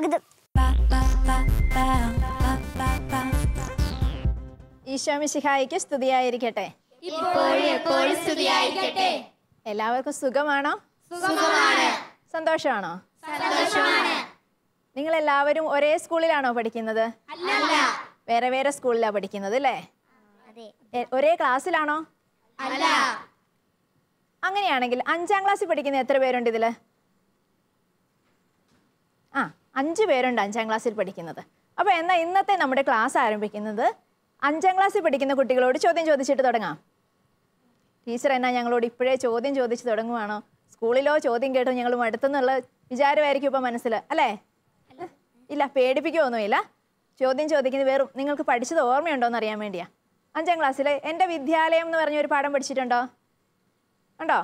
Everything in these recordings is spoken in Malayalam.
സ്വാഗതം. ഈശോ മിശിഹായിക്ക് സ്തുതിയായിരിക്കട്ടെ. എല്ലാവർക്കും സുഖമാണോ? സന്തോഷമാണോ? നിങ്ങൾ എല്ലാവരും ഒരേ സ്കൂളിലാണോ പഠിക്കുന്നത്? വേറെ വേറെ സ്കൂളിലാണ് പഠിക്കുന്നത് അല്ലേ? ഒരേ ക്ലാസ്സിലാണോ? അങ്ങനെയാണെങ്കിൽ 5ാം ക്ലാസ്സിൽ പഠിക്കുന്ന എത്ര പേരുണ്ട് ഇതില്? 5 പേരുണ്ട് 5ാം ക്ലാസ്സിൽ പഠിക്കുന്നത്. അപ്പോൾ എന്നാൽ ഇന്നത്തെ നമ്മുടെ ക്ലാസ് ആരംഭിക്കുന്നത് 5ാം ക്ലാസ്സിൽ പഠിക്കുന്ന കുട്ടികളോട് ചോദ്യം ചോദിച്ചിട്ട് തുടങ്ങാം. ടീച്ചർ എന്നാ ഞങ്ങളോട് ഇപ്പോഴേ ചോദ്യം ചോദിച്ച് തുടങ്ങുവാണോ? സ്കൂളിലോ ചോദ്യം കേട്ടോ ഞങ്ങൾ മടുത്തെന്നുള്ള വിചാരമായിരിക്കും ഇപ്പം മനസ്സിൽ അല്ലേ? ഇല്ല, പേടിപ്പിക്കുകയൊന്നുമില്ല. ചോദ്യം ചോദിക്കുന്നത് വെറും നിങ്ങൾക്ക് പഠിച്ചത് ഓർമ്മയുണ്ടോ എന്ന് അറിയാൻ വേണ്ടിയാ. 5ാം ക്ലാസ്സിൽ എൻ്റെ വിദ്യാലയം എന്ന് പറഞ്ഞൊരു പാഠം പഠിച്ചിട്ടുണ്ടോ? ഉണ്ടോ?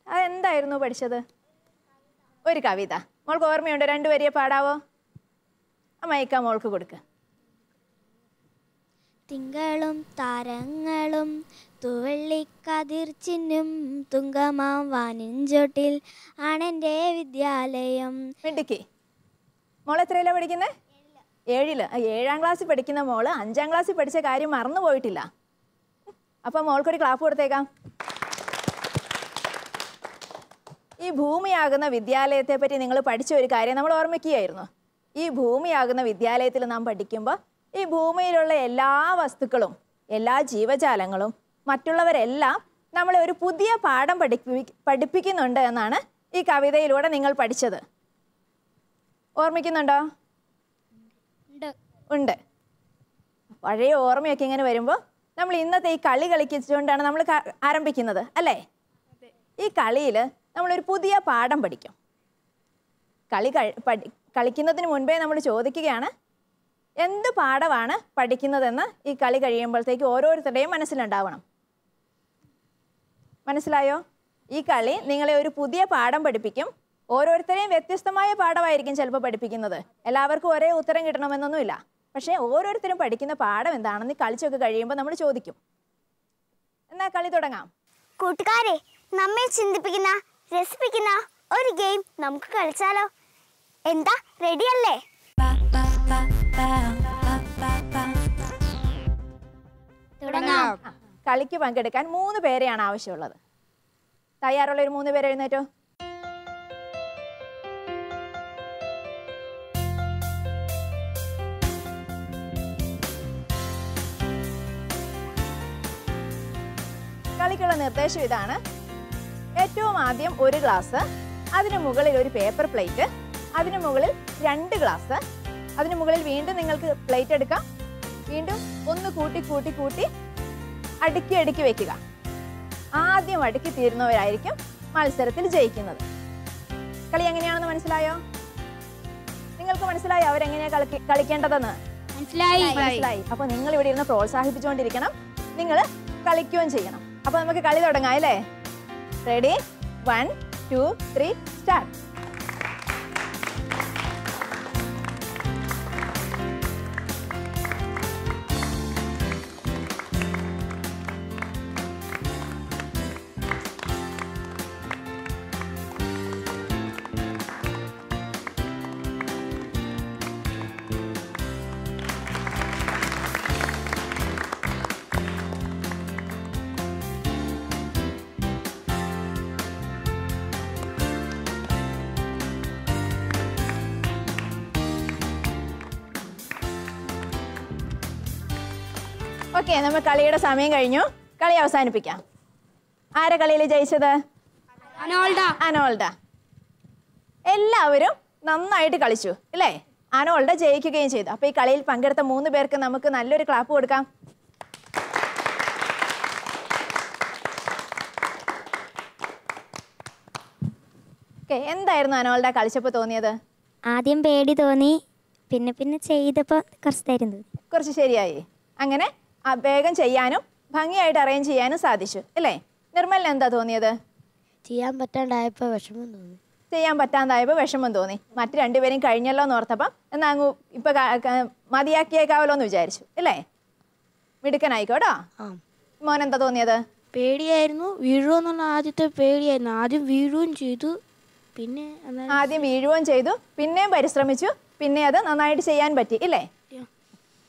അതെന്തായിരുന്നു പഠിച്ചത്? ഒരു കവിത. മോൾക്ക് ഓർമ്മയുണ്ടോ? 2 വരിയെ പാടാവോ? മൈക്ക മോൾക്ക് കൊടുക്ക്. തിങ്കളും താരങ്ങളും തുവള്ളിക്കതിർച്ചിന്നും തുങ്കമാം വാനിൻചോട്ടിൽ ആണെൻ്റെ വിദ്യാലയം. മിടുക്കി. മോൾ എത്രയിലാണ് പഠിക്കുന്നത്? 7ൽ. 7ാം ക്ലാസ്സിൽ പഠിക്കുന്ന മോള് 5ാം ക്ലാസ്സിൽ പഠിച്ച കാര്യം മറന്നു പോയിട്ടില്ല. അപ്പം മോൾക്കൊരു ക്ലാപ്പ് കൊടുത്തേക്കാം. ഈ ഭൂമിയാകുന്ന വിദ്യാലയത്തെ പറ്റി നിങ്ങൾ പഠിച്ച ഒരു കാര്യം നമ്മൾ ഓർമ്മിക്കുകയായിരുന്നു. ഈ ഭൂമിയാകുന്ന വിദ്യാലയത്തിൽ നാം പഠിക്കുമ്പോൾ ഈ ഭൂമിയിലുള്ള എല്ലാ വസ്തുക്കളും, എല്ലാ ജീവജാലങ്ങളും, മറ്റുള്ളവരെല്ലാം നമ്മളെ ഒരു പുതിയ പാഠം പഠിപ്പിക്കുന്നുണ്ട് എന്നാണ് ഈ കവിതയിലൂടെ നിങ്ങൾ പഠിച്ചത്. ഓർമ്മിക്കുന്നുണ്ടോ? ഉണ്ട്. പഴയ ഓർമ്മയൊക്കെ ഇങ്ങനെ വരുമ്പോൾ നമ്മൾ ഇന്നത്തെ ഈ കളി കളിച്ചുകൊണ്ടാണ് നമ്മൾ ആരംഭിക്കുന്നത് അല്ലേ? ഈ കളിയിൽ നമ്മളൊരു പുതിയ പാഠം പഠിക്കും. കളിക്കുന്നതിന് മുൻപേ നമ്മൾ ചോദിക്കുകയാണ് എന്ത് പാഠമാണ് പഠിക്കുന്നതെന്ന് ഈ കളി കഴിയുമ്പോഴത്തേക്ക് ഓരോരുത്തരുടെയും മനസ്സിലുണ്ടാവണം. മനസ്സിലായോ? ഈ കളി നിങ്ങളെ ഒരു പുതിയ പാഠം പഠിപ്പിക്കും. ഓരോരുത്തരെയും വ്യത്യസ്തമായ പാഠമായിരിക്കും ചിലപ്പോൾ പഠിപ്പിക്കുന്നത്. എല്ലാവർക്കും ഒരേ ഉത്തരം കിട്ടണമെന്നൊന്നുമില്ല. പക്ഷേ ഓരോരുത്തരും പഠിക്കുന്ന പാഠം എന്താണെന്ന് കളിച്ചൊക്കെ കഴിയുമ്പോൾ നമ്മൾ ചോദിക്കും. എന്നാൽ കളി തുടങ്ങാം. കൂട്ടുകാരെ, നമ്മെ ചിന്തിപ്പിക്കുന്ന, രസിപ്പിക്കുന്ന ഒരു ഗെയിം നമുക്ക് കളിച്ചാലോ? എന്താ, റെഡിയല്ലേ? കളിക്ക് പങ്കെടുക്കാൻ 3 പേരെയാണ് ആവശ്യമുള്ളത്. തയ്യാറുള്ള ഒരു 3 പേര് എഴുന്നേറ്റോ. കളിക്കുള്ള നിർദ്ദേശം ഇതാണ്. ഏറ്റവും ആദ്യം ഒരു ഗ്ലാസ്, അതിന് മുകളിൽ ഒരു പേപ്പർ പ്ലേറ്റ്, അതിന് മുകളിൽ 2 ഗ്ലാസ്, അതിന് മുകളിൽ വീണ്ടും നിങ്ങൾക്ക് പ്ലേറ്റ് എടുക്കാം. വീണ്ടും ഒന്ന് കൂട്ടി കൂട്ടി കൂട്ടി അടുക്കി അടുക്കി വെക്കുക. ആദ്യം അടുക്കി തീരുന്നവരായിരിക്കും മത്സരത്തിൽ ജയിക്കുന്നത്. കളി എങ്ങനെയാണെന്ന് മനസ്സിലായോ? നിങ്ങൾക്ക് മനസ്സിലായോ അവരെങ്ങനെയാ കളിക്കേണ്ടതെന്ന്? മനസ്സിലായി. അപ്പൊ നിങ്ങൾ ഇവിടെ ഇരുന്ന് പ്രോത്സാഹിപ്പിച്ചുകൊണ്ടിരിക്കണം. നിങ്ങൾ കളിക്കുകയും ചെയ്യണം. അപ്പൊ നമുക്ക് കളി തുടങ്ങാം അല്ലേ? റെഡി? 1 2 3 സ്റ്റാർട്ട്. ഓക്കെ, നമ്മൾ കളിയുടെ സമയം കഴിഞ്ഞു. കളി അവസാനിപ്പിക്കാം. ആരെ കളിയിൽ ജയിച്ചത്? അനോൾഡ. എല്ലാവരും നന്നായിട്ട് കളിച്ചു അല്ലേ? അനോൾഡ ജയിക്കുകയും ചെയ്തു. അപ്പോൾ ഈ കളിയിൽ പങ്കെടുത്ത 3 പേർക്ക് നമുക്ക് നല്ലൊരു ക്ലാപ്പ് കൊടുക്കാം. ഓക്കെ, എന്തായിരുന്നു അനോൾഡ കളിച്ചപ്പോൾ തോന്നിയത്? ആദ്യം പേടി തോന്നി, പിന്നെ പിന്നെ ചെയ്തപ്പോൾ കുറച്ച് ശരിയായി. അങ്ങനെ വേഗം ചെയ്യാനും ഭംഗിയായിട്ട് അറേഞ്ച് ചെയ്യാനും സാധിച്ചു അല്ലേ? നിർമ്മലിന് എന്താ തോന്നിയത്? ചെയ്യാൻ പറ്റാണ്ടായപ്പോൾ വിഷമം തോന്നി. മറ്റു 2 പേരും കഴിഞ്ഞല്ലോ എന്ന് ഓർത്തപ്പം എന്നാ അങ്ങ് ഇപ്പൊ മതിയാക്കിയേക്കാവല്ലോ എന്ന് വിചാരിച്ചു അല്ലേ? മിടുക്കനായിക്കോട്ടോ. മോൻ എന്താ തോന്നിയത്? പേടിയായിരുന്നു, വീഴുമെന്നുള്ള ആദ്യത്തെ പേടിയായിരുന്നു. ആദ്യം വീഴുകയും ചെയ്തു, പിന്നെ ആദ്യം വീഴുകയും ചെയ്തു, പിന്നെയും പരിശ്രമിച്ചു, പിന്നെ അത് നന്നായിട്ട് ചെയ്യാൻ പറ്റി ഇല്ലേ?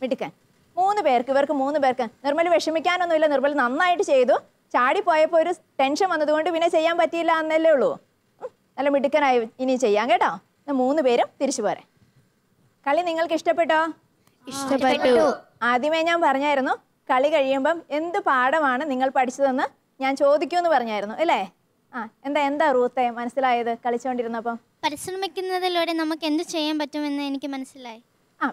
മിടുക്കൻ. 3 പേർക്ക്, ഇവർക്ക് 3 പേർക്ക്. നിർമ്മൽ വിഷമിക്കാനൊന്നുമില്ല, നിർമ്മൽ നന്നായിട്ട് ചെയ്തു. ചാടിപ്പോയപ്പോൾ ഒരു ടെൻഷൻ വന്നതുകൊണ്ട് പിന്നെ ചെയ്യാൻ പറ്റിയില്ല എന്നല്ലേ ഉള്ളൂ. നല്ല മിടുക്കനായി ഇനി ചെയ്യാം കേട്ടോ. 3 പേരും തിരിച്ചു പോരെ. കളി നിങ്ങൾക്ക് ഇഷ്ടപ്പെട്ടോ? ഇഷ്ടപ്പെട്ടു. ആദ്യമേ ഞാൻ പറഞ്ഞായിരുന്നു കളി കഴിയുമ്പം എന്ത് പാഠമാണ് നിങ്ങൾ പഠിച്ചതെന്ന് ഞാൻ ചോദിക്കുമെന്ന് പറഞ്ഞായിരുന്നു അല്ലേ? എന്താ റൂത്തെ മനസ്സിലായത് കളിച്ചുകൊണ്ടിരുന്നപ്പം? പരിശ്രമിക്കുന്നതിലൂടെ നമുക്ക് എന്ത് ചെയ്യാൻ പറ്റുമെന്ന് എനിക്ക് മനസ്സിലായി.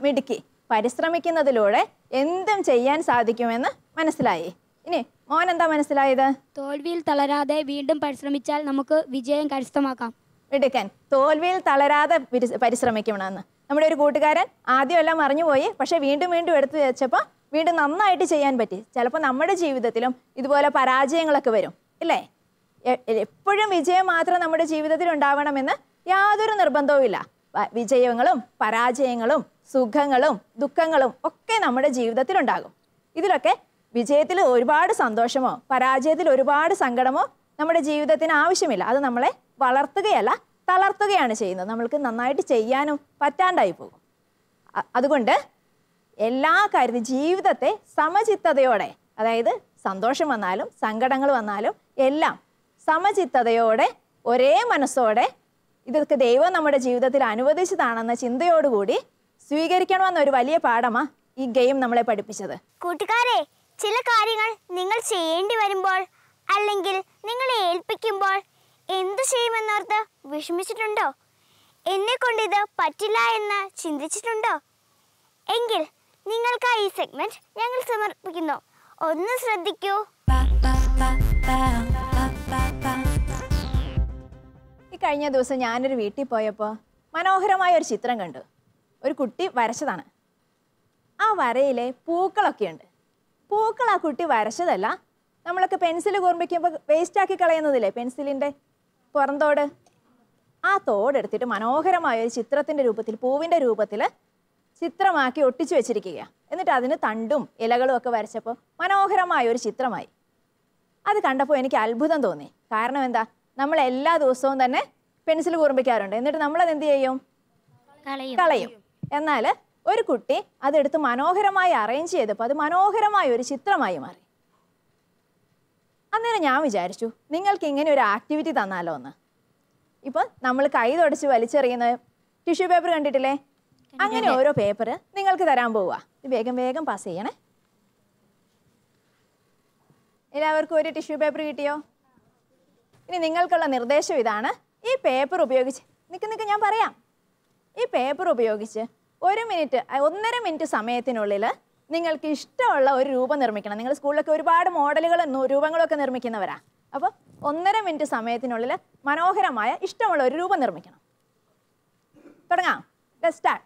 മിടുക്കി. പരിശ്രമിക്കുന്നതിലൂടെ എന്തും ചെയ്യാൻ സാധിക്കുമെന്ന് മനസ്സിലായി. ഇനി മോൻ എന്താ മനസ്സിലായത്? തോൽവിയിൽ തളരാതെ വീണ്ടും പരിശ്രമിച്ചാൽ നമുക്ക് വിജയം കരസ്ഥമാക്കാം. മിടുക്കൻ. തോൽവിയിൽ തളരാതെ പരിശ്രമിക്കണമെന്ന്. നമ്മുടെ ഒരു കൂട്ടുകാരൻ ആദ്യമെല്ലാം മറിഞ്ഞുപോയി, പക്ഷെ വീണ്ടും വീണ്ടും എടുത്തു വെച്ചപ്പോൾ വീണ്ടും നന്നായിട്ട് ചെയ്യാൻ പറ്റി. ചിലപ്പോൾ നമ്മുടെ ജീവിതത്തിലും ഇതുപോലെ പരാജയങ്ങളൊക്കെ വരും ഇല്ലേ? എപ്പോഴും വിജയം മാത്രം നമ്മുടെ ജീവിതത്തിൽ ഉണ്ടാവണമെന്ന് യാതൊരു നിർബന്ധവുമില്ല. വിജയങ്ങളും പരാജയങ്ങളും സുഖങ്ങളും ദുഃഖങ്ങളും ഒക്കെ നമ്മുടെ ജീവിതത്തിൽ ഉണ്ടാകും. ഇതിലൊക്കെ വിജയത്തിൽ ഒരുപാട് സന്തോഷമോ പരാജയത്തിൽ ഒരുപാട് സങ്കടമോ നമ്മുടെ ജീവിതത്തിന് ആവശ്യമില്ല. അത് നമ്മളെ വളർത്തുകയല്ല, തളർത്തുകയാണ് ചെയ്യുന്നത്. നമ്മൾക്ക് നന്നായിട്ട് ചെയ്യാനും പറ്റാണ്ടായി പോകും. അതുകൊണ്ട് എല്ലാ കാര്യത്തിലും ജീവിതത്തെ സമചിത്തതയോടെ, അതായത് സന്തോഷം വന്നാലും സങ്കടങ്ങൾ വന്നാലും എല്ലാം സമചിത്തതയോടെ ഒരേ മനസ്സോടെ ഇതൊക്കെ ദൈവം നമ്മുടെ ജീവിതത്തിൽ അനുവദിച്ചതാണെന്ന ചിന്തയോടുകൂടി സ്വീകരിക്കണമെന്നൊരു വലിയ പാഠമാണ് ഈ ഗെയിം നമ്മളെ പഠിപ്പിച്ചത്. കൂട്ടുകാരെ, ചില കാര്യങ്ങൾ നിങ്ങൾ ചെയ്യേണ്ടി വരുമ്പോൾ അല്ലെങ്കിൽ നിങ്ങളെ ഏൽപ്പിക്കുമ്പോൾ എന്തു ചെയ്യുമെന്നോർത്ത് വിഷമിച്ചിട്ടുണ്ടോ? എന്നെ കൊണ്ടിത് പറ്റില്ല എന്ന് ചിന്തിച്ചിട്ടുണ്ടോ? എങ്കിൽ നിങ്ങൾക്കായി ഈ സെഗ്മെന്റ് ഞങ്ങൾ സമർപ്പിക്കുന്നു. ഒന്ന് ശ്രദ്ധിക്കൂ. ഈ കഴിഞ്ഞ ദിവസം ഞാനൊരു വീട്ടിൽ പോയപ്പോൾ മനോഹരമായ ഒരു ചിത്രം കണ്ടു. ഒരു കുട്ടി വരച്ചതാണ്. ആ വരയിലെ പൂക്കളൊക്കെ ഉണ്ട്. പൂക്കൾ ആ കുട്ടി വരച്ചതല്ല, നമ്മളൊക്കെ പെൻസിൽ കൂർമ്മിക്കുമ്പോൾ വേസ്റ്റാക്കി കളയുന്നതില്ലേ പെൻസിലിൻ്റെ പുറന്തോട്. ആ തോടെടുത്തിട്ട് മനോഹരമായ ഒരു ചിത്രത്തിൻ്റെ രൂപത്തിൽ, പൂവിൻ്റെ രൂപത്തിൽ ചിത്രമാക്കി ഒട്ടിച്ചു വെച്ചിരിക്കുക. എന്നിട്ട് അതിന് തണ്ടും ഇലകളും ഒക്കെ വരച്ചപ്പോൾ മനോഹരമായ ഒരു ചിത്രമായി. അത് കണ്ടപ്പോൾ എനിക്ക് അത്ഭുതം തോന്നി. കാരണം എന്താ? നമ്മൾ എല്ലാ ദിവസവും തന്നെ പെൻസിൽ കൂർമ്മിക്കാറുണ്ട്, എന്നിട്ട് നമ്മളത് എന്ത് ചെയ്യും? കളയും. എന്നാൽ ഒരു കുട്ടി അതെടുത്ത് മനോഹരമായി അറേഞ്ച് ചെയ്തപ്പോൾ അത് മനോഹരമായ ഒരു ചിത്രമായി മാറി. അന്നേരം ഞാൻ വിചാരിച്ചു, നിങ്ങൾക്ക് ഇങ്ങനെ ഒരു ആക്ടിവിറ്റി തന്നാലോ എന്ന്. ഇപ്പം നമ്മൾ കൈ തുടച്ച് വലിച്ചെറിയുന്ന ടിഷ്യൂ പേപ്പർ കണ്ടിട്ടില്ലേ? അങ്ങനെ ഓരോ പേപ്പർ നിങ്ങൾക്ക് തരാൻ പോവുക. വേഗം വേഗം പാസ് ചെയ്യണേ. എല്ലാവർക്കും ഒരു ടിഷ്യൂ പേപ്പർ കിട്ടിയോ? ഇനി നിങ്ങൾക്കുള്ള നിർദ്ദേശം ഇതാണ്. ഈ പേപ്പർ ഉപയോഗിച്ച് നിൽക്ക് ഞാൻ പറയാം. ഈ പേപ്പർ ഉപയോഗിച്ച് 1 മിനിറ്റ് 1.5 മിനിറ്റ് സമയത്തിനുള്ളിൽ നിങ്ങൾക്ക് ഇഷ്ടമുള്ള ഒരു രൂപം നിർമ്മിക്കണം. നിങ്ങൾ സ്കൂളിലൊക്കെ ഒരുപാട് മോഡലുകളും രൂപങ്ങളൊക്കെ നിർമ്മിക്കുന്നവരാ. അപ്പോൾ 1.5 മിനിറ്റ് സമയത്തിനുള്ളിൽ മനോഹരമായ ഇഷ്ടമുള്ള ഒരു രൂപം നിർമ്മിക്കണം. തുടങ്ങാം. Let's start.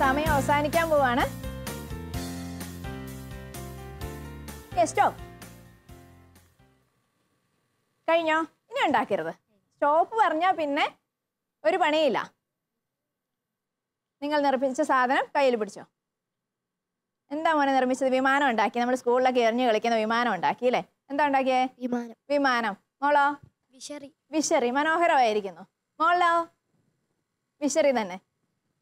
സമയം അവസാനിക്കാൻ പോവാണ്. സ്റ്റോപ്പ്. കഴിഞ്ഞോ? ഇനി ഉണ്ടാക്കരുത്. സ്റ്റോപ്പ് പറഞ്ഞാൽ പിന്നെ ഒരു പണിയില്ല. നിങ്ങൾ നിർമ്മിച്ച സാധനം കയ്യിൽ പിടിച്ചോ. എന്താ മോനെ നിർമ്മിച്ചത്? വിമാനം ഉണ്ടാക്കി. നമ്മൾ സ്കൂളിലൊക്കെ എറിഞ്ഞു കളിക്കുന്ന വിമാനം ഉണ്ടാക്കി അല്ലേ? എന്താ ഉണ്ടാക്കിയേ? വിമാനം. മോളോ? വിശറി. മനോഹരമായിരിക്കുന്നു. മോളോ? വിശറി തന്നെ.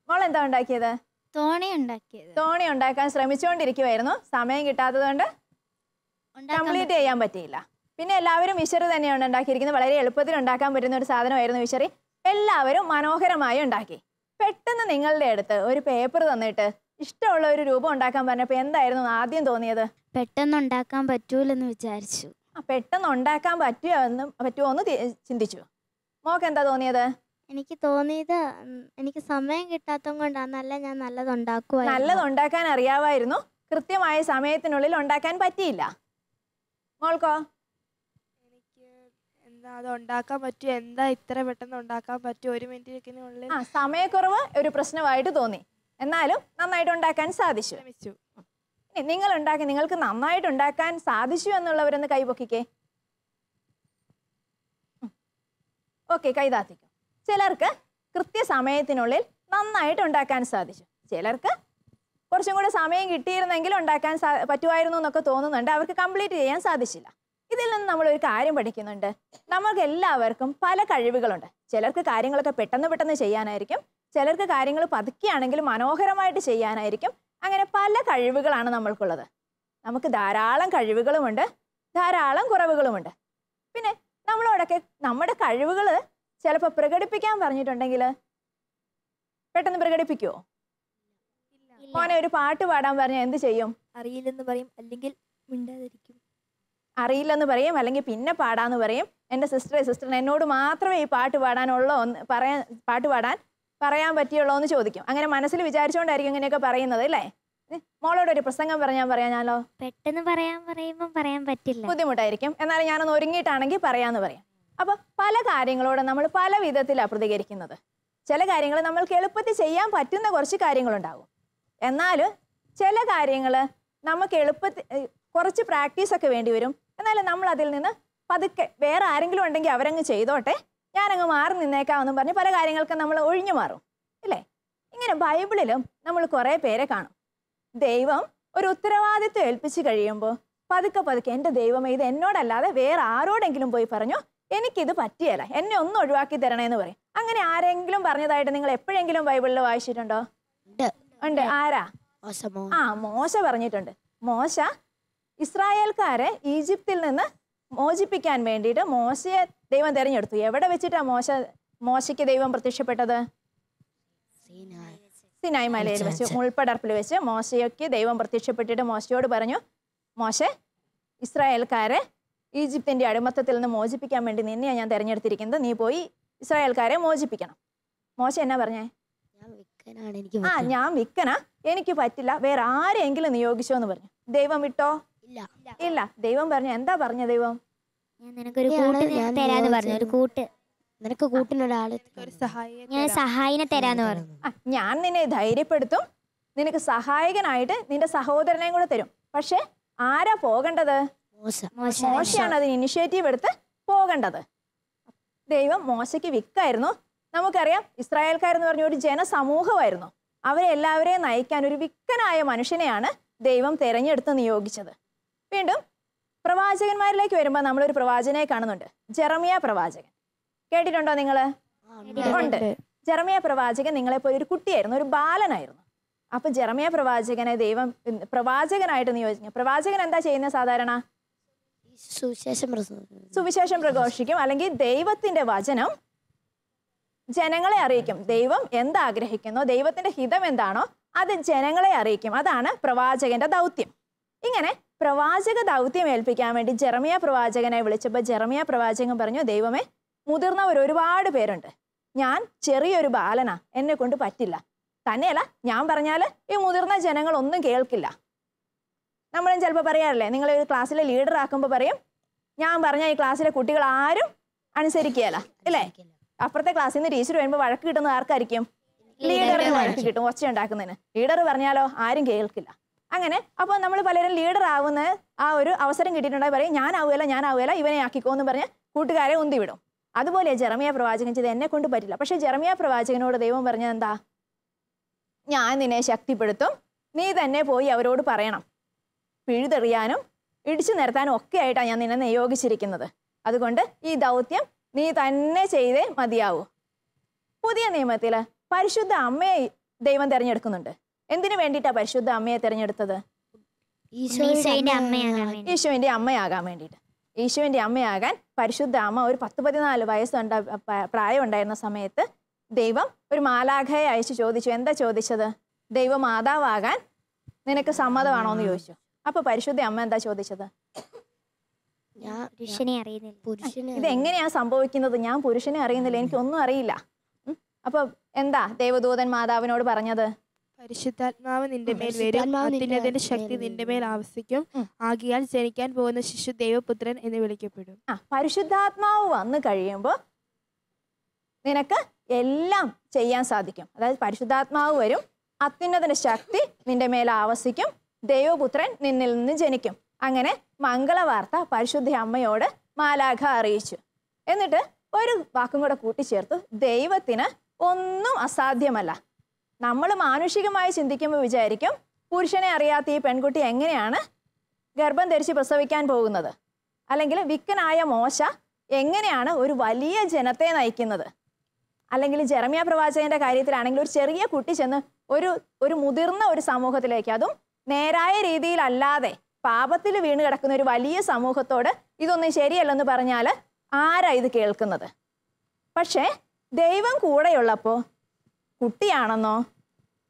മോൾ എന്താ ഉണ്ടാക്കിയത്? തോണി ഉണ്ടാക്കാൻ ശ്രമിച്ചുകൊണ്ടിരിക്കുവായിരുന്നു. സമയം കിട്ടാത്തത് കൊണ്ട് കംപ്ലീറ്റ് ചെയ്യാൻ പറ്റിയില്ല. പിന്നെ എല്ലാവരും വിശറി തന്നെയാണ് ഉണ്ടാക്കിയിരിക്കുന്നത്. വളരെ എളുപ്പത്തിൽ ഉണ്ടാക്കാൻ പറ്റുന്ന ഒരു സാധനമായിരുന്നു വിശറി. എല്ലാവരും മനോഹരമായി ഉണ്ടാക്കി. പെട്ടെന്ന് നിങ്ങളുടെ അടുത്ത് ഒരു പേപ്പർ തന്നിട്ട് ഇഷ്ടമുള്ള ഒരു രൂപം ഉണ്ടാക്കാൻ പറഞ്ഞപ്പോൾ എന്തായിരുന്നു ആദ്യം തോന്നിയത്? പെട്ടെന്ന് ഉണ്ടാക്കാൻ പറ്റൂലെന്ന് വിചാരിച്ചു. പെട്ടെന്ന് ഉണ്ടാക്കാൻ പറ്റുമോ എന്ന് ചിന്തിച്ചു. മോക്ക് എന്താ തോന്നിയത്? എനിക്ക് തോന്നിയത് എനിക്ക് സമയം കിട്ടാത്തത് കൊണ്ടാണ്. ഞാൻ നല്ലതുണ്ടാക്കുമായിരുന്നു. നല്ലതുണ്ടാക്കാൻ അറിയാമായിരുന്നു, കൃത്യമായ സമയത്തിനുള്ളിൽ ഉണ്ടാക്കാൻ പറ്റിയില്ല. മോൾക്കോ? എനിക്ക് എന്താ അത് ഉണ്ടാക്കാൻ പറ്റും, എന്താ ഇത്ര പെട്ടെന്ന് ഉണ്ടാക്കാൻ പറ്റും, 1 മിനിറ്റിനുള്ളിൽ. സമയക്കുറവ് ഒരു പ്രശ്നമായിട്ട് തോന്നി, എന്നാലും നന്നായിട്ട് ഉണ്ടാക്കാൻ സാധിച്ചു. നിങ്ങൾ ഉണ്ടാക്കി, നിങ്ങൾക്ക് നന്നായിട്ട് ഉണ്ടാക്കാൻ സാധിച്ചു എന്നുള്ളവരൊന്ന് കൈപൊക്കിക്കേ. ഓക്കെ, കൈതാത്തിക്കും. ചിലർക്ക് കൃത്യസമയത്തിനുള്ളിൽ നന്നായിട്ട് ഉണ്ടാക്കാൻ സാധിച്ചു. ചിലർക്ക് കുറച്ചും കൂടെ സമയം കിട്ടിയിരുന്നെങ്കിൽ ഉണ്ടാക്കാൻ പറ്റുമായിരുന്നു എന്നൊക്കെ തോന്നുന്നുണ്ട്. അവർക്ക് കംപ്ലീറ്റ് ചെയ്യാൻ സാധിച്ചില്ല. ഇതിൽ നിന്ന് നമ്മളൊരു കാര്യം പഠിക്കുന്നുണ്ട്. നമുക്ക് എല്ലാവർക്കും പല കഴിവുകളുണ്ട്. ചിലർക്ക് കാര്യങ്ങളൊക്കെ പെട്ടെന്ന് ചെയ്യാനായിരിക്കും, ചിലർക്ക് കാര്യങ്ങൾ പതുക്കെയാണെങ്കിലും മനോഹരമായിട്ട് ചെയ്യാനായിരിക്കും. അങ്ങനെ പല കഴിവുകളാണ് നമ്മൾക്കുള്ളത്. നമുക്ക് ധാരാളം കഴിവുകളുമുണ്ട്, ധാരാളം കുറവുകളുമുണ്ട്. പിന്നെ നമ്മളോടൊക്കെ നമ്മുടെ കഴിവുകൾ ചിലപ്പോൾ പ്രകടിപ്പിക്കാൻ പറഞ്ഞിട്ടുണ്ടെങ്കിൽ പെട്ടെന്ന് പ്രകടിപ്പിക്കുമോ? മോനെ ഒരു പാട്ട് പാടാൻ പറഞ്ഞാൽ എന്ത് ചെയ്യും? അറിയില്ലെന്ന് പറയും, അല്ലെങ്കിൽ മിണ്ടാതിരിക്കും. അറിയില്ലെന്ന് പറയും, അല്ലെങ്കിൽ പിന്നെ പാടാന്ന് പറയും. എൻ്റെ സിസ്റ്ററിന് എന്നോട് മാത്രമേ ഈ പാട്ട് പാടാനുള്ളോ പാട്ട് പാടാൻ പറയാൻ പറ്റിയുള്ളൂ എന്ന് ചോദിക്കും. അങ്ങനെ മനസ്സിൽ വിചാരിച്ചുകൊണ്ടായിരിക്കും ഇങ്ങനെയൊക്കെ പറയുന്നത് അല്ലേ? മോളോട് ഒരു പ്രസംഗം പറയാനോ പെട്ടെന്ന് പറയുമ്പോൾ പറയാൻ പറ്റില്ല, ബുദ്ധിമുട്ടായിരിക്കും. എന്നാലും ഞാനൊന്ന് ഒരുങ്ങിയിട്ടാണെങ്കിൽ പറയാന്ന് പറയാം. അപ്പൊ പല കാര്യങ്ങളോട് നമ്മൾ പല വിധത്തിലാണ് പ്രതികരിക്കുന്നത്. ചില കാര്യങ്ങൾ നമ്മൾക്ക് എളുപ്പത്തിൽ ചെയ്യാൻ പറ്റുന്ന കുറച്ച് കാര്യങ്ങളുണ്ടാകും. എന്നാൽ ചില കാര്യങ്ങൾ നമുക്ക് എളുപ്പത്തിൽ കുറച്ച് പ്രാക്ടീസൊക്കെ വേണ്ടി വരും. എന്നാലും നമ്മൾ അതിൽ നിന്ന് പതുക്കെ വേറെ ആരെങ്കിലും ഉണ്ടെങ്കിൽ അവരങ്ങ് ചെയ്തോട്ടെ, ഞാനങ്ങ് മാറി നിന്നേക്കാമെന്നും പറഞ്ഞ് പല കാര്യങ്ങൾക്കും നമ്മൾ ഒഴിഞ്ഞു മാറും ഇല്ലേ? ഇങ്ങനെ ബൈബിളിലും നമ്മൾ കുറേ പേരെ കാണും. ദൈവം ഒരു ഉത്തരവാദിത്വം ഏൽപ്പിച്ച് കഴിയുമ്പോൾ പതുക്കെ എൻ്റെ ദൈവമേ ഇത് എന്നോടല്ലാതെ വേറെ ആരോടെങ്കിലും പോയി പറഞ്ഞു എനിക്കിത് പറ്റിയല്ല, എന്നെ ഒന്ന് ഒഴിവാക്കി തരണേന്ന് പറയും. അങ്ങനെ ആരെങ്കിലും പറഞ്ഞതായിട്ട് നിങ്ങൾ എപ്പോഴെങ്കിലും ബൈബിളിൽ വായിച്ചിട്ടുണ്ടോ? ഉണ്ട്. ആരാ? മോശ പറഞ്ഞിട്ടുണ്ട്. മോശ ഇസ്രായേൽക്കാരെ ഈജിപ്തിൽ നിന്ന് മോചിപ്പിക്കാൻ വേണ്ടിയിട്ട് മോശയെ ദൈവം തിരഞ്ഞെടുത്തു. എവിടെ വെച്ചിട്ടാ മോശയ്ക്ക് ദൈവം പ്രത്യക്ഷപ്പെട്ടത്? സിനായ് മലയിൽ വെച്ച്, മുൾപ്പടർപ്പിൽ വെച്ച് മോശയ്ക്ക് ദൈവം പ്രത്യക്ഷപ്പെട്ടിട്ട് മോശയോട് പറഞ്ഞു, മോശെ, ഇസ്രായേൽക്കാരെ ഈജിപ്തിന്റെ അടിമത്തത്തിൽ നിന്ന് മോചിപ്പിക്കാൻ വേണ്ടി നിന്നെയാണ് ഞാൻ തിരഞ്ഞെടുത്തിരിക്കുന്നത്, നീ പോയി ഇസ്രായേൽക്കാരെ മോചിപ്പിക്കണം. മോശ എന്നാ പറഞ്ഞേ? ഞാൻ വിക്കനാ, എനിക്ക് പറ്റില്ല, വേറെ ആരെയെങ്കിലും നിയോഗിച്ചോ എന്ന് പറഞ്ഞു. ദൈവം വിട്ടോ? ഇല്ല. ദൈവം പറഞ്ഞു, എന്താ പറഞ്ഞ ദൈവം? നിനക്കൊരു തരാന്ന് പറഞ്ഞു, ഒരു കൂട്ട്, നിനക്ക് കൂട്ടിനൊരാള്, ഞാൻ സഹായിനെ തരാന്ന് പറഞ്ഞു. ഞാൻ നിന്നെ ധൈര്യപ്പെടുത്തും, നിനക്ക് സഹായകനായിട്ട് നിന്റെ സഹോദരനെയും കൂടെ തരും. പക്ഷെ ആരാ പോകേണ്ടത്? മോശയാണ് അതിന് ഇനിഷ്യേറ്റീവ് എടുത്ത് പോകേണ്ടത്. ദൈവം മോശയ്ക്ക് വിക്കായിരുന്നു. നമുക്കറിയാം, ഇസ്രായേൽക്കാരെന്ന് പറഞ്ഞ ഒരു ജനസമൂഹമായിരുന്നു. അവരെ എല്ലാവരെയും നയിക്കാൻ ഒരു വിക്കനായ മനുഷ്യനെയാണ് ദൈവം തെരഞ്ഞെടുത്ത് നിയോഗിച്ചത്. വീണ്ടും പ്രവാചകന്മാരിലേക്ക് വരുമ്പോൾ നമ്മളൊരു പ്രവാചകനെ കാണുന്നുണ്ട്, ജെറമിയ പ്രവാചകൻ. കേട്ടിട്ടുണ്ടോ നിങ്ങള്? ഉണ്ട്. ജെറമിയ പ്രവാചകൻ നിങ്ങളെപ്പോലെ ഒരു കുട്ടിയായിരുന്നു, ഒരു ബാലനായിരുന്നു. അപ്പൊ ജെറമിയ പ്രവാചകനെ ദൈവം പ്രവാചകനായിട്ട് നിയോഗിക്കും. പ്രവാചകൻ എന്താ ചെയ്യുന്നത്? സാധാരണ സുവിശേഷം പ്രഘോഷിക്കും, അല്ലെങ്കിൽ ദൈവത്തിന്റെ വചനം ജനങ്ങളെ അറിയിക്കും. ദൈവം എന്താഗ്രഹിക്കുന്നോ, ദൈവത്തിന്റെ ഹിതം എന്താണോ അത് ജനങ്ങളെ അറിയിക്കും. അതാണ് പ്രവാചകന്റെ ദൗത്യം. ഇങ്ങനെ പ്രവാചക ദൗത്യം ഏൽപ്പിക്കാൻ വേണ്ടി ജെറമിയ പ്രവാചകനെ വിളിച്ചപ്പോൾ ജെറമിയ പ്രവാചകൻ പറഞ്ഞു, ദൈവമേ, മുതിർന്നവർ ഒരുപാട് പേരുണ്ട്, ഞാൻ ചെറിയൊരു ബാലനാ, എന്നെ കൊണ്ട് പറ്റില്ല. തന്നെയല്ല, ഞാൻ പറഞ്ഞാൽ ഈ മുതിർന്ന ജനങ്ങൾ ഒന്നും കേൾക്കില്ല. നമ്മളും ചിലപ്പോൾ പറയാറില്ലേ, നിങ്ങൾ ഒരു ക്ലാസ്സിലെ ലീഡർ ആക്കുമ്പോൾ പറയും, ഞാൻ പറഞ്ഞ ഈ ക്ലാസ്സിലെ കുട്ടികൾ ആരും അനുസരിക്കുകയല്ല ഇല്ലേ? അപ്പുറത്തെ ക്ലാസ്സിൽ നിന്ന് ടീച്ചർ വരുമ്പോൾ വഴക്ക് കിട്ടുന്നത് ആർക്കായിരിക്കും? ലീഡറിന് വഴക്ക് കിട്ടും, ഒച്ച ഉണ്ടാക്കുന്നതിന്. ലീഡർ പറഞ്ഞാലോ ആരും കേൾക്കില്ല. അങ്ങനെ അപ്പോൾ നമ്മൾ പലരും ലീഡർ ആവുന്ന ആ ഒരു അവസരം കിട്ടിയിട്ടുണ്ടെങ്കിൽ പറയും, ഞാനാവുകയില്ല, ഇവനെ ആക്കിക്കോ എന്ന് പറഞ്ഞ് കൂട്ടുകാരെ ഉന്തിവിടും. അതുപോലെ ജെറമിയ പ്രവാചകൻ ചെയ്ത്, എന്നെ കൊണ്ട് പറ്റില്ല. പക്ഷെ ജെറമിയ പ്രവാചകനോട് ദൈവം പറഞ്ഞത് എന്താ? ഞാൻ നിന്നെ ശക്തിപ്പെടുത്തും, നീ തന്നെ പോയി അവരോട് പറയണം, പിഴുതെറിയാനും ഇടിച്ചു നിരത്താനും ഒക്കെ ആയിട്ടാണ് ഞാൻ നിന്നെ നിയോഗിച്ചിരിക്കുന്നത്. അതുകൊണ്ട് ഈ ദൗത്യം നീ തന്നെ ചെയ്തേ മതിയാവൂ. പുതിയ നിയമത്തിൽ പരിശുദ്ധ അമ്മയെ ദൈവം തിരഞ്ഞെടുക്കുന്നുണ്ട്. എന്തിനു വേണ്ടിയിട്ടാണ് പരിശുദ്ധ അമ്മയെ തിരഞ്ഞെടുത്തത്? ഈശോവിന്റെ അമ്മയാകാൻ വേണ്ടിയിട്ട്. ഈശോവിന്റെ അമ്മയാകാൻ പരിശുദ്ധ അമ്മ ഒരു 10-14 വയസ്സുണ്ട പ്രായം ഉണ്ടായിരുന്ന സമയത്ത് ദൈവം ഒരു മാലാഖയെ അയച്ചു ചോദിച്ചു. എന്താ ചോദിച്ചത്? ദൈവമാതാവാകാൻ നിനക്ക് സമ്മതമാണോ എന്ന് ചോദിച്ചു. അപ്പൊ പരിശുദ്ധ അമ്മ എന്താ ചോദിച്ചത്? ഇതെങ്ങനെയാ സംഭവിക്കുന്നത്? ഞാൻ പുരുഷനെ അറിയുന്നില്ല, എനിക്കൊന്നും അറിയില്ല. അപ്പൊ എന്താ ദേവദൂതൻ മാതാവിനോട് പറഞ്ഞത്? പരിശുദ്ധാത്മാവ് നിന്റെ മേൽ വരും, അത്യുന്നതന്റെ ശക്തി നിന്റെ മേൽ ആവസിക്കും, ആകയാൽ ജനിക്കാൻ പോകുന്ന ശിശു ദൈവപുത്രൻ എന്ന് വിളിക്കപ്പെടും. പരിശുദ്ധാത്മാവ് വന്നു കഴിയുമ്പോൾ നിനക്ക് എല്ലാം ചെയ്യാൻ സാധിക്കും. അതായത് പരിശുദ്ധാത്മാവ് വരും, അത്യുന്നതന്റെ ശക്തി നിന്റെ മേൽ ആവസിക്കും, ദൈവപുത്രൻ നിന്നിൽ നിന്ന് ജനിക്കും. അങ്ങനെ മംഗളവാർത്ത പരിശുദ്ധ അമ്മയോട് മാലാഖ അറിയിച്ചു. എന്നിട്ട് ഒരു വാക്കും കൂടെ കൂട്ടിച്ചേർത്തു, ദൈവത്തിന് ഒന്നും അസാധ്യമല്ല. നമ്മൾ മാനുഷികമായി ചിന്തിക്കുമ്പോൾ വിചാരിക്കും, പുരുഷനെ അറിയാത്ത ഈ പെൺകുട്ടി എങ്ങനെയാണ് ഗർഭം ധരിച്ച് പ്രസവിക്കാൻ പോകുന്നത്, അല്ലെങ്കിൽ വിക്കനായ മോശ എങ്ങനെയാണ് ഒരു വലിയ ജനത്തെ നയിക്കുന്നത്, അല്ലെങ്കിൽ ജെറമ്യ പ്രവാചകന്റെ കാര്യത്തിലാണെങ്കിൽ ഒരു ചെറിയ കുട്ടി ചെന്ന് ഒരു മുതിർന്ന ഒരു സമൂഹത്തിലേക്ക്, അതും നേരായ രീതിയിലല്ലാതെ പാപത്തിൽ വീണ് കിടക്കുന്ന ഒരു വലിയ സമൂഹത്തോട് ഇതൊന്നും ശരിയല്ലെന്ന് പറഞ്ഞാൽ ആരാ ഇത് കേൾക്കുന്നത്? പക്ഷേ ദൈവം കൂടെയുള്ളപ്പോൾ കുട്ടിയാണെന്നോ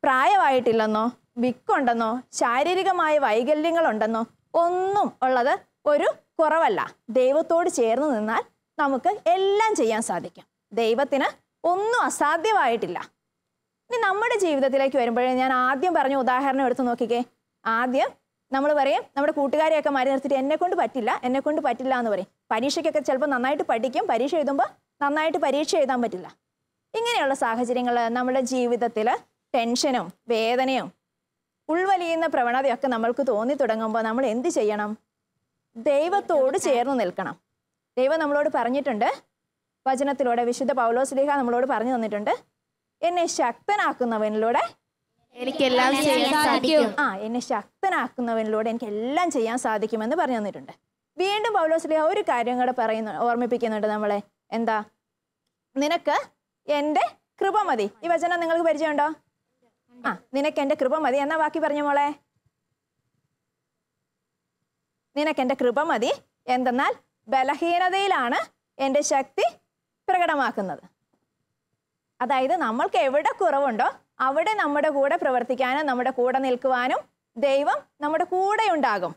പ്രായമായിട്ടില്ലെന്നോ വിക്കുണ്ടെന്നോ ശാരീരികമായ വൈകല്യങ്ങളുണ്ടെന്നോ ഒന്നും ഉള്ളത് ഒരു കുറവല്ല. ദൈവത്തോട് ചേർന്ന് നിന്നാൽ നമുക്ക് എല്ലാം ചെയ്യാൻ സാധിക്കും. ദൈവത്തിന് ഒന്നും അസാധ്യമായിട്ടില്ല. ഇനി നമ്മുടെ ജീവിതത്തിലേക്ക് വരുമ്പോഴേ ഞാൻ ആദ്യം പറഞ്ഞ ഉദാഹരണം എടുത്ത് നോക്കിക്കേ. ആദ്യം നമ്മൾ പറയും, നമ്മുടെ കൂട്ടുകാരെയൊക്കെ മാറി നിർത്തിയിട്ട് എന്നെ കൊണ്ട് പറ്റില്ല എന്ന് പറയും. പരീക്ഷയ്ക്കൊക്കെ ചിലപ്പോൾ നന്നായിട്ട് പഠിക്കും, പരീക്ഷ എഴുതുമ്പോൾ നന്നായിട്ട് പരീക്ഷ എഴുതാൻ പറ്റില്ല. ഇങ്ങനെയുള്ള സാഹചര്യങ്ങൾ നമ്മുടെ ജീവിതത്തിൽ ടെൻഷനും വേദനയും ഉൾവലിയുന്ന പ്രവണതയൊക്കെ നമ്മൾക്ക് തോന്നി തുടങ്ങുമ്പോൾ നമ്മൾ എന്ത് ചെയ്യണം? ദൈവത്തോട് ചേർന്ന് നിൽക്കണം. ദൈവം നമ്മളോട് പറഞ്ഞിട്ടുണ്ട്, വചനത്തിലൂടെ വിശുദ്ധ പൗലോസ്ലീഹ നമ്മളോട് പറഞ്ഞു തന്നിട്ടുണ്ട്, എന്നെ ശക്തനാക്കുന്നവനിലൂടെ എനിക്കെല്ലാം ചെയ്യാൻ സാധിക്കും. എന്നെ ശക്തനാക്കുന്നവനിലൂടെ എനിക്ക് എല്ലാം ചെയ്യാൻ സാധിക്കുമെന്ന് പറഞ്ഞു തന്നിട്ടുണ്ട്. വീണ്ടും പൗലോസ്ലീഹ ഒരു കാര്യം കൂടെ ഓർമ്മിപ്പിക്കുന്നുണ്ട് നമ്മളെ. എന്താ? നിനക്ക് എൻ്റെ കൃപ മതി. ഈ വചനം നിങ്ങൾക്ക് പരിചയമുണ്ടോ? നിനക്ക് എൻ്റെ കൃപ മതി എന്നാ ബാക്കി പറഞ്ഞ മോളെ. നിനക്ക് എൻ്റെ കൃപ മതി, എന്തെന്നാൽ ബലഹീനതയിലാണ് എൻ്റെ ശക്തി പ്രകടമാക്കുന്നത്. അതായത് നമ്മൾക്ക് എവിടെ കുറവുണ്ടോ അവിടെ നമ്മുടെ കൂടെ പ്രവർത്തിക്കാനും നമ്മുടെ കൂടെ നിൽക്കുവാനും ദൈവം നമ്മുടെ കൂടെ ഉണ്ടാകും.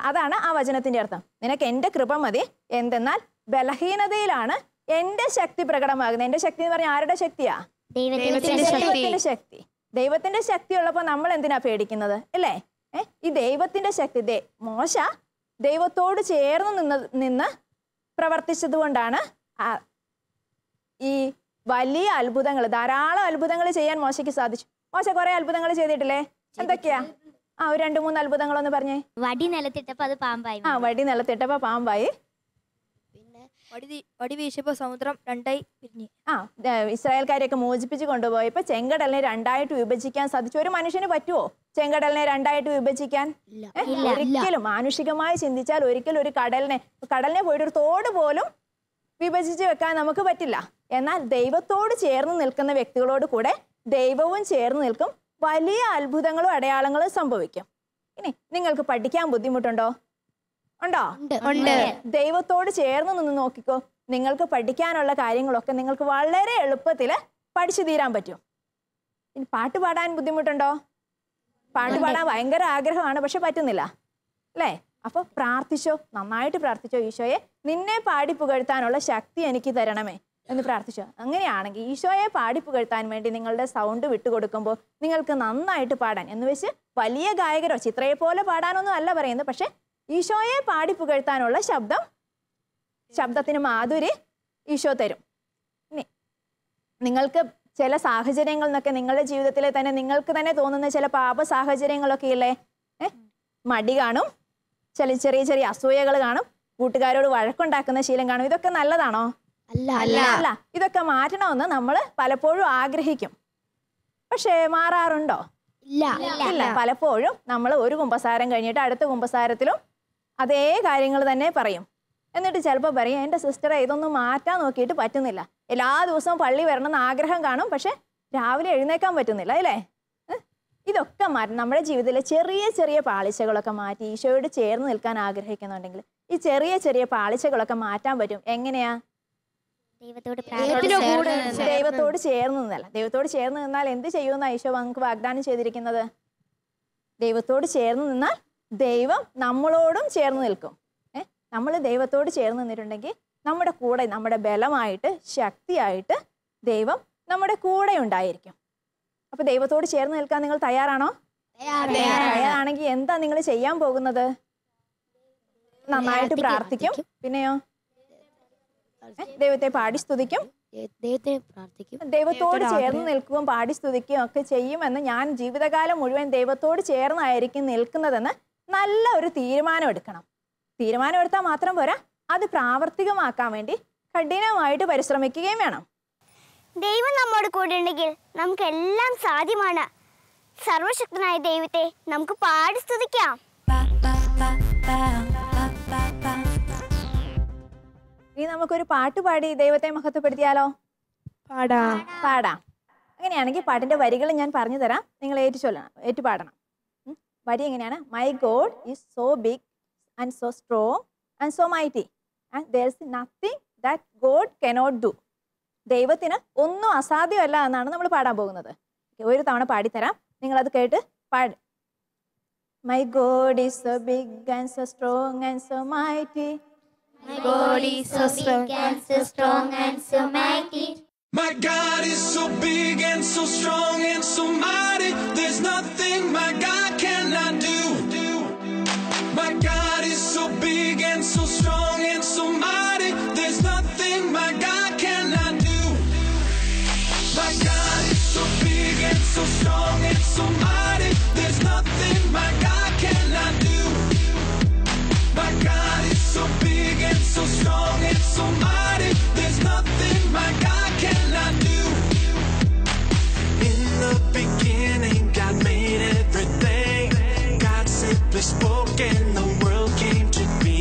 അതാണ് ആ വചനത്തിന്റെ അർത്ഥം. നിനക്ക് എൻ്റെ കൃപ മതി, എന്തെന്നാൽ ബലഹീനതയിലാണ് എൻ്റെ ശക്തി പ്രകടമാകുന്നത്. എൻ്റെ ശക്തി എന്ന് പറഞ്ഞാൽ ആരുടെ ശക്തിയാ? ദൈവത്തിന്റെ ശക്തി. ദൈവത്തിന്റെ ശക്തി ഉള്ളപ്പോൾ നമ്മൾ എന്തിനാ പേടിക്കുന്നത്? അല്ലേ? ഈ ദൈവത്തിന്റെ ശക്തി, മോശ ദൈവത്തോട് ചേർന്ന് നിന്ന് പ്രവർത്തിച്ചത് കൊണ്ടാണ് ഈ വലിയ അത്ഭുതങ്ങൾ, ധാരാളം അത്ഭുതങ്ങൾ ചെയ്യാൻ മോശയ്ക്ക് സാധിച്ചു. മോശ കുറെ അത്ഭുതങ്ങൾ ചെയ്തിട്ടില്ലേ? എന്തൊക്കെയാ? ഒരു 2-3 അത്ഭുതങ്ങളൊന്ന് പറഞ്ഞേ. വടി നിലത്തിട്ടപ്പോ അത് പാമ്പായി. വടി നിലത്തിട്ടപ്പോ പാമ്പായി. വടി വീശപ്പോ സമുദ്രം രണ്ടായി പിരിഞ്ഞു. ഇസ്രായേൽക്കാരെയൊക്കെ മോചിപ്പിച്ച് കൊണ്ടുപോയപ്പോ ചെങ്കടലിനെ രണ്ടായിട്ട് വിഭജിക്കാൻ സാധിച്ചു. ഒരു മനുഷ്യന് പറ്റുമോ ചെങ്കടലിനെ രണ്ടായിട്ട് വിഭജിക്കാൻ? ഒരിക്കലും. മാനുഷികമായി ചിന്തിച്ചാൽ ഒരിക്കലും ഒരു കടലിനെ പോയിട്ട് ഒരു തോട് പോലും വിഭജിച്ച് വെക്കാൻ നമുക്ക് പറ്റില്ല. എന്നാൽ ദൈവത്തോട് ചേർന്ന് നിൽക്കുന്ന വ്യക്തികളോട് കൂടെ ദൈവവും ചേർന്ന് നിൽക്കും. വലിയ അത്ഭുതങ്ങളും അടയാളങ്ങളും സംഭവിക്കും. ഇനി നിങ്ങൾക്ക് പഠിക്കാൻ ബുദ്ധിമുട്ടുണ്ടോ? ഉണ്ടോ? ദൈവത്തോട് ചേർന്ന് നിന്ന് നോക്കിക്കോ. നിങ്ങൾക്ക് പഠിക്കാനുള്ള കാര്യങ്ങളൊക്കെ നിങ്ങൾക്ക് വളരെ എളുപ്പത്തിൽ പഠിച്ചു തീരാൻ പറ്റും. ഇനി പാട്ട് പാടാൻ ബുദ്ധിമുട്ടുണ്ടോ? പാട്ട് പാടാൻ ഭയങ്കര ആഗ്രഹമാണ്, പക്ഷെ പറ്റുന്നില്ല അല്ലേ? അപ്പൊ പ്രാർത്ഥിച്ചോ, നന്നായിട്ട് പ്രാർത്ഥിച്ചോ, ഈശോയെ നിന്നെ പാടി പുകഴ്ത്താനുള്ള ശക്തി എനിക്ക് തരണമേ എന്ന് പ്രാർത്ഥിച്ചോ. അങ്ങനെയാണെങ്കിൽ ഈശോയെ പാടി പുകഴ്ത്താൻ വേണ്ടി നിങ്ങളുടെ സൗണ്ട് വിട്ടുകൊടുക്കുമ്പോൾ നിങ്ങൾക്ക് നന്നായിട്ട് പാടാൻ, എന്ന് വെച്ച് വലിയ ഗായകരോ ചിത്രയെ പോലെ പാടാനൊന്നും അല്ല പറയുന്നത്, പക്ഷെ ഈശോയെ പാടി പുകഴ്ത്താനുള്ള ശബ്ദത്തിന് മാധുരി ഈശോ തരും. ഇനി നിങ്ങൾക്ക് ചില സാഹചര്യങ്ങളിൽ നിന്നൊക്കെ നിങ്ങളുടെ ജീവിതത്തിലെ തന്നെ നിങ്ങൾക്ക് തന്നെ തോന്നുന്ന ചില പാപ സാഹചര്യങ്ങളൊക്കെ ഇല്ലേ? മടി കാണും, ചെറിയ ചെറിയ അസൂയകൾ കാണും, കൂട്ടുകാരോട് വഴക്കുണ്ടാക്കുന്ന ശീലം കാണും. ഇതൊക്കെ നല്ലതാണോ? അല്ല. ഇതൊക്കെ മാറ്റണമെന്ന് നമ്മൾ പലപ്പോഴും ആഗ്രഹിക്കും, പക്ഷേ മാറാറുണ്ടോ? ഇല്ല. പലപ്പോഴും നമ്മൾ ഒരു കുമ്പസാരം കഴിഞ്ഞിട്ട് അടുത്ത കുമ്പസാരത്തിലും അതേ കാര്യങ്ങൾ തന്നെ പറയും. എന്നിട്ട് ചിലപ്പോൾ പറയും, എൻ്റെ സിസ്റ്ററെ ഇതൊന്നും മാറ്റാൻ നോക്കിയിട്ട് പറ്റുന്നില്ല. എല്ലാ ദിവസവും പള്ളി വരണമെന്ന് ആഗ്രഹം കാണും, പക്ഷെ രാവിലെ എഴുന്നേക്കാൻ പറ്റുന്നില്ല അല്ലേ? ഇതൊക്കെ മാറ്റി നമ്മുടെ ജീവിതത്തിലെ ചെറിയ ചെറിയ പാളിച്ചകളൊക്കെ മാറ്റി ഈശോയോട് ചേർന്ന് നിൽക്കാൻ ആഗ്രഹിക്കുന്നുണ്ടെങ്കിൽ ഈ ചെറിയ ചെറിയ പാളിച്ചകളൊക്കെ മാറ്റാൻ പറ്റും. എങ്ങനെയാ? ദൈവത്തോട് ചേർന്ന് നിന്നല്ല. ദൈവത്തോട് ചേർന്ന് നിന്നാൽ എന്ത് ചെയ്യുമെന്ന് ഈശോ നമുക്ക് വാഗ്ദാനം ചെയ്തിരിക്കുന്നത്? ദൈവത്തോട് ചേർന്ന് നിന്നാൽ ദൈവം നമ്മളോടും ചേർന്ന് നിൽക്കും. നമ്മൾ ദൈവത്തോട് ചേർന്ന് നിന്നിട്ടുണ്ടെങ്കിൽ നമ്മുടെ കൂടെ, നമ്മുടെ ബലമായിട്ട് ശക്തിയായിട്ട് ദൈവം നമ്മുടെ കൂടെ ഉണ്ടായിരിക്കും. അപ്പൊ ദൈവത്തോട് ചേർന്ന് നിൽക്കാൻ നിങ്ങൾ തയ്യാറാണോ? തയ്യാറാണെങ്കിൽ എന്താ നിങ്ങൾ ചെയ്യാൻ പോകുന്നത്? നന്നായിട്ട് പ്രാർത്ഥിക്കും, പിന്നെയോ ദൈവത്തെ പാടി സ്തുതിക്കും, ദൈവത്തെ പ്രാർത്ഥിക്കും. ദൈവത്തോട് ചേർന്ന് നിൽക്കുകയും പാടി സ്തുതിക്കുകയും ഒക്കെ ചെയ്യുമെന്ന് ഞാൻ ജീവിതകാലം മുഴുവൻ ദൈവത്തോട് ചേർന്നായിരിക്കും നിൽക്കുന്നതെന്ന് നല്ല ഒരു തീരുമാനം എടുക്കണം. തീരുമാനം എടുത്താൽ മാത്രം പോരാ, അത് പ്രാവർത്തികമാക്കാൻ വേണ്ടി കഠിനമായിട്ട് പരിശ്രമിക്കുകയും വേണം. ദൈവം നമ്മോട് കൂടെ ഉണ്ടെങ്കിൽ നമുക്കെല്ലാം സാധ്യമാണ്. സർവശക്തനായ ദൈവത്തെ നമുക്ക് പാടി സ്തുതിക്കാം. ഇനി നമുക്കൊരു പാട്ട് പാടി ദൈവത്തെ മഹത്വപ്പെടുത്തിയാലോ? പാടാം. അങ്ങനെയാണെങ്കിൽ പാട്ടിന്റെ വരികൾ ഞാൻ പറഞ്ഞു തരാം, നിങ്ങൾ ഏറ്റുപാടണം. വരി എങ്ങനെയാണ്? My God is so big and so strong and so mighty and there is nothing that God cannot do. ദൈവത്തിന് ഒന്നും അസാധ്യമല്ല എന്നാണ് നമ്മൾ പാടാൻ പോകുന്നത്. ഒരു തവണ പാടിത്തരാം, നിങ്ങളത് കേട്ട് പാട്. My God is so big and so strong and so mighty. My God is so big and so strong and so mighty. My God is so big and so strong and so mighty. There's nothing my God cannot do. My God is so big and so strong and so mighty. There's nothing my God cannot do. My God is so big and so strong and so mighty. There's nothing my God cannot do. My God is so big and so strong and so mighty. There's nothing my God cannot do. In the beginning, God made everything. God simply spoke and the world came to be.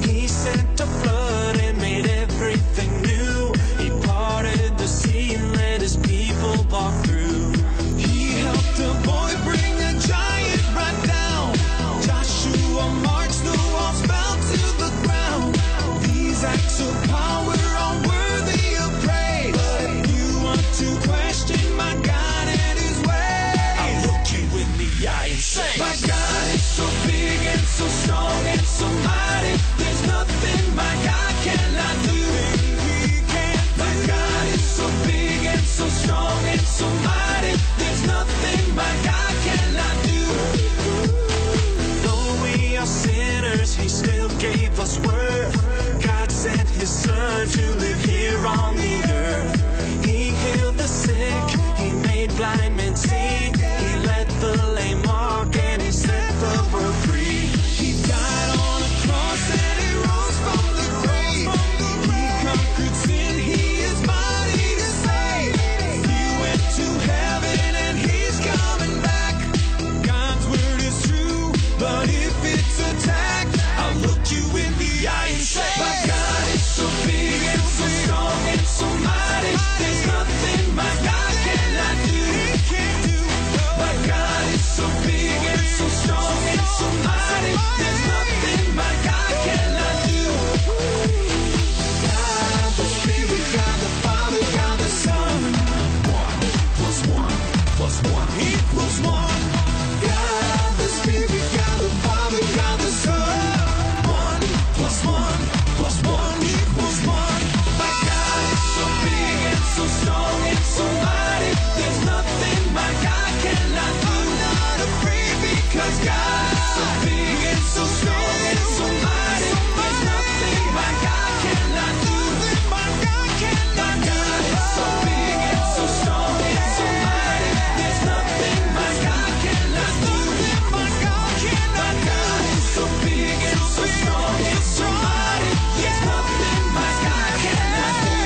He sent a flood and made everything new. He parted the sea and let his people walk through. He helped a boy bring a giant right down. Joshua marched, the walls fell to the ground. These acts of power are worthy of praise. But if you want to question my God and his ways, I'll look you in the eye and say, my God is so big and so strong and so mighty. There's nothing my God cannot do. My God is so big and so strong and so mighty. There's nothing my God cannot do. Though we are sinners, he still gave us worth. God sent his son to live here on the earth. He healed the sick, he made blind men see. He let the lame walk and he set the world free. He died on a cross and he rose from the grave. He conquered sin, he is mighty to save. He went to heaven and he's coming back. God's word is true, but if it's attacked, I'll look you in the eye and say, my God is so big and so strong and so mighty. There's nothing my God cannot do. My God is so big and so strong and so mighty. There's nothing my God cannot do. God the Spirit, God the Father, God the Son. 1 plus 1 plus 1 equals 1. God the Spirit, God the Father, God the Son. 1 plus 1 plus 1 equals 1. My God is so big and so strong and so mighty. There's nothing my God cannot do. I'm not afraid because God is so big and so strong and so mighty. There's nothing my God cannot do. My God is so big and so strong and so mighty. There's nothing my God cannot do. My God is so big and so strong and so mighty. There's nothing my God cannot do.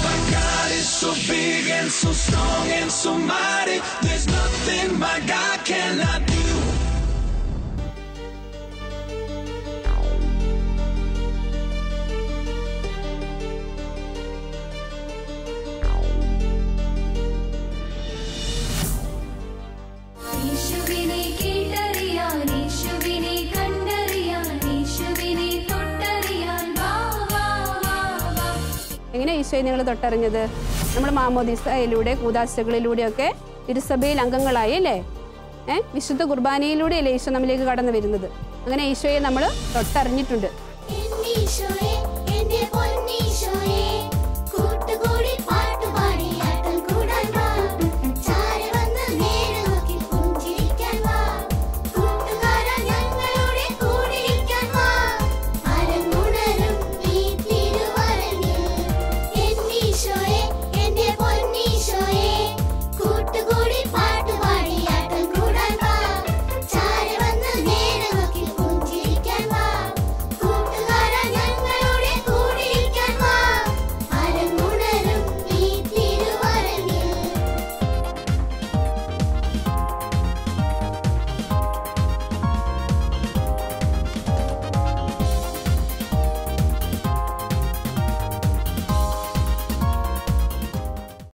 My God is so big and so strong and so mighty. There's nothing my God cannot do. യേശുവിനെ കേട്ടറിയാൻ, യേശുവിനെ കണ്ടറിയാൻ, യേശുവിനെ തൊട്ടറിയാൻ, വാ വാ വാ വാ. എങ്ങനെ ഈശോയെ നിങ്ങൾ തൊട്ടറിഞ്ഞത്? നമ്മൾ മാമോദിസയിലൂടെ കൂദാശകളിലൂടെയൊക്കെ തിരുസഭയിൽ അംഗങ്ങളായി അല്ലേ? വിശുദ്ധ കുർബാനയിലൂടെയല്ലേ ഈശോ നമ്മിലേക്ക് കടന്നു വരുന്നത്. അങ്ങനെ ഈശോയെ നമ്മൾ തൊട്ടറിഞ്ഞിട്ടുണ്ട്.